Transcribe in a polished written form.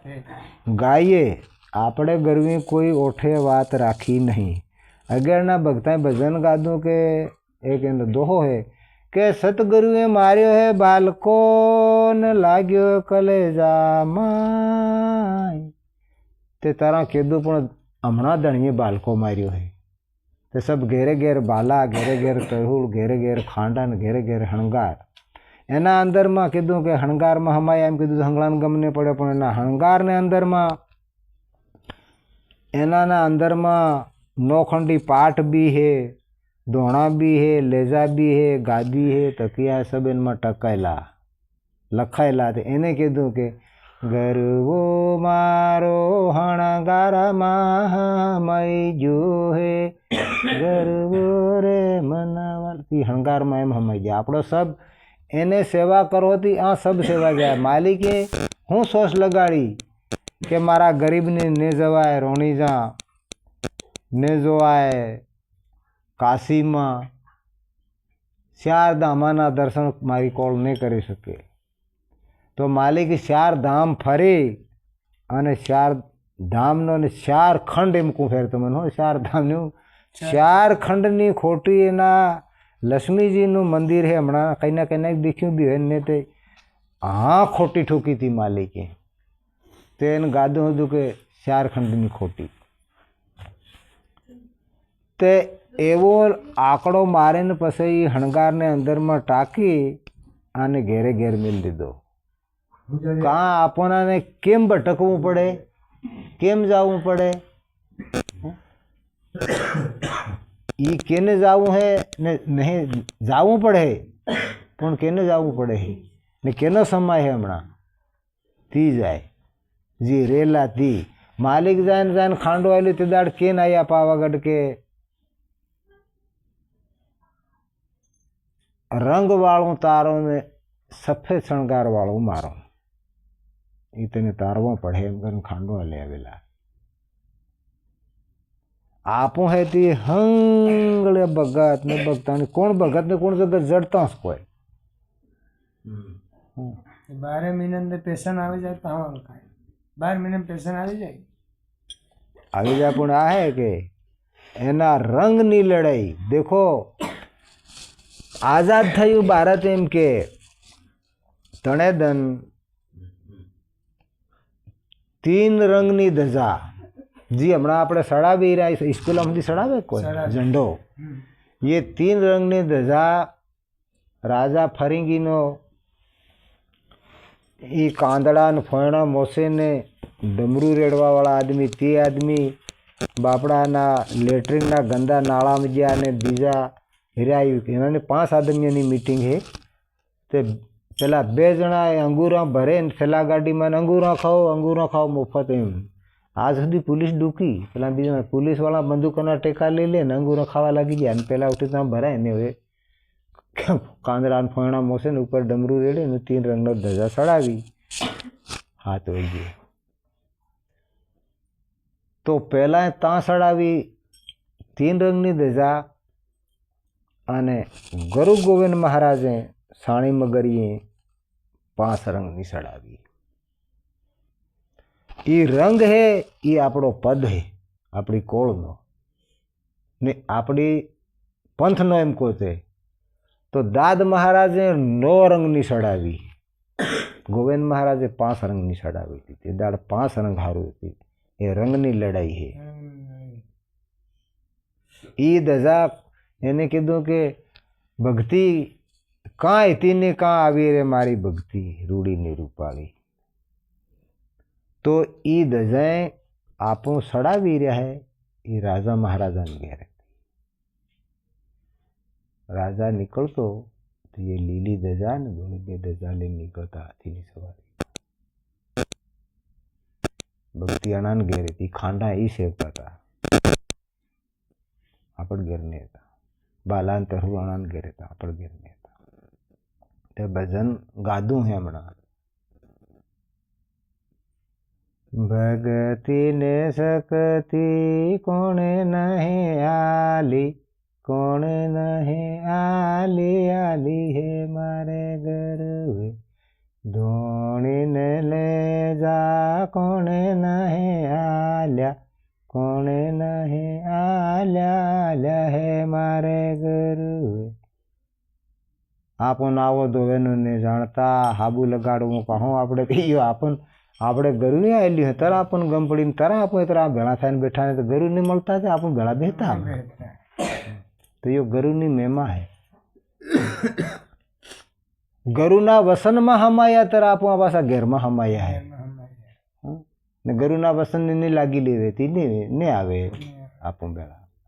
ગાઈએ આપણે ગરવી કોઈ ઓઠે વાત રાખી નહીં। અગિયારના ભક્તાએ ભજન ગાધું કે એક એનો દોહો હે કે સતગુરુએ માર્યો હે બાલકો ને લાગ્યો કલેજામાં તે તારા કીધું પણ હમણાં ધણીએ બાલકો માર્યો હે તે સબ ઘેરે ઘેર બાલા ઘેરે ઘેર તહુલ ઘેરે ઘેર ખાંડા ને ઘેરે ઘેર હણગાર એના અંદરમાં કીધું કે હણગારમાં હમાય એમ કીધું હંગલાને ગમને પડે પણ એના હણગારને અંદરમાં એનાના અંદરમાં નોખંડી પાઠ બી હે દોણા બી હે લેજા બી હે ગાદી હે તકિયા સબ એનમાં ટકાયેલા લખાયેલા તે એને કીધું કે ગરવો મારો હણગારમાં મય જો હે ગરવો રે મનાવાથી હણગારમાં એમ હમાઈ ગયા આપણો સબ એને સેવા કરવાથી આ સબ સેવા જાય। માલિકે હું સોચ લગાડી કે મારા ગરીબને ને જવાય રોણીજા ને જોવાય કાશીમાં 4 ધામાના દર્શન મારી કોળ નહીં કરી શકે તો માલિક 4 ધામ ફરી અને 4 ધામનો અને 4 ખંડ એમ કહું ફેર તમને 4 ધામનું 4 ખંડની ખોટી એના લક્ષ્મીજીનું મંદિર હે હમણાં કંઈ ના કંઈ દેખ્યું બી હોય ને તે હા ખોટી ઠોકી હતી માલિકે તો એને ગાધું હતું કે 4 ખંડની ખોટી તે એવો આંકડો મારે ને પછી હણગારને અંદરમાં ટાંકી અને ઘેરે ઘેર મેળ દીધો। કાં આપણને કેમ ભટકવું પડે કેમ જવું પડે એ કેને જવું હે ને નહીં જવું પડે પણ કેને જવું પડે ને કેનો સમય હે હમણાં તી જાય જી રેલા તી માલિક જાય ને જાય ખાંડો આવેલું તે દાડ કેન આવ્યા પાવાગઢ કે રંગવાળું તારો ને સફેદ શણગારવાળું મારો એ તને તારવો પડે એમ કરીને ખાંડો હાલે આવેલા આપું હે તે હંગળે ભગત ને ભગતાની કોણ ભગત ને કોણ જગત જડતા જ કોઈ 12 મહિના પેશન આવી જાય તો હા 12 મહિના પેશન આવી જાય પણ આ હે કે એના રંગની લડાઈ દેખો આઝાદ થયું ભારત એમ કે તણેદન 3 રંગની ધજા જી હમણાં આપણે સડાવી રહ્યા સ્કૂલમાંથી સડાવે કોઈ ઝંડો એ 3 રંગની ધજા રાજા ફરીંગીનો એ કાંદડા ને ફોયણા મોસે ને ડમરું રેડવાવાળા આદમી તે આદમી બાપડાના લેટ્રિનના ગંદા નાળામાં ગયા અને બીજા હિરાયું એનાને 5 આદમીઓની મિટિંગ હે તે પેલા 2 જણા અંગૂરા ભરે ને થેલા ગાડીમાં અંગૂરા ખાઓ મફત એમ આજ સુધી પોલીસ ડૂકી પેલા બીજા પોલીસવાળા બંદૂકોના ટેકા લઈ લે ને અંગૂરા ખાવા લાગી ગયા અને પેલા ઉઠી ત્યાં ભરાય ને હવે કાંદડા ફોયણા મોસે ને ઉપર ડમરું રેડે ને 3 રંગનો ધજા ચડાવી હાથ વહી ગયો તો પહેલાં ત્યાં ચડાવી 3 રંગની ધજા અને ગુરુ ગોવિંદ મહારાજે સાણી મગરીએ 5 રંગની ચડાવી એ રંગ હે એ આપણો પદ હે આપણી કોળનો ને આપણી પંથનો એમ કોતે તો દાદ મહારાજે 9 રંગની ચડાવી ગોવિંદ મહારાજે 5 રંગની ચડાવી હતી તે દાડ 5 રંગ હારું હતી એ રંગની લડાઈ હે એ ધજા એને કીધું કે ભક્તિ કાં હતી ને કાં આવી રે મારી ભક્તિ રૂડીની રૂપાળી તો એ ધજાએ આપણું સડાવી રહ્યા હે એ રાજા મહારાજાને ઘેરે રાજા નીકળતો તો એ લીલી ધજા ને દોડી 2 ધજા લઈને નીકળતા હાથીની સવારી ભક્તિ અણાને ઘેરે હતી ખાંડા એ સેવતા હતા આપણે ઘેર નહીં હતા બાલાન તરુ અણાને ઘેરે હતા આપણે ઘેર નહીં હતા તે ભજન ગાધું હે હમણાં ભગતિ ને શક્તિ કોણે નહીં આલી કોણે નહીં આલી આલી હે મારે ગરવે ધોણીને લે જા કોણે નહીં આલ્યા, કોણે નહીં આલ્યા હે મારે ગુરુએ. આપણ આવો ધોવેનું ને જાણતા હાબુ લગાડવું કહું આપણે કહીએ આપણે ગરુને આવેલી હોય તરા આપણને ગમ પડીને તરા આપણે તરા ભેળા થઈને બેઠા ને તો ગરુ નહીં મળતા હતા આપણે ભેળા બેઠા તો એ ગરુની મહેમા હે. ગરુના વસનમાં હમાયા તરા આપણા પાછા ઘેરમાં હમાયા હે ને ગરુના વસન નહીં લાગી લેવે તે નહીં આવે આપણું ભેળા.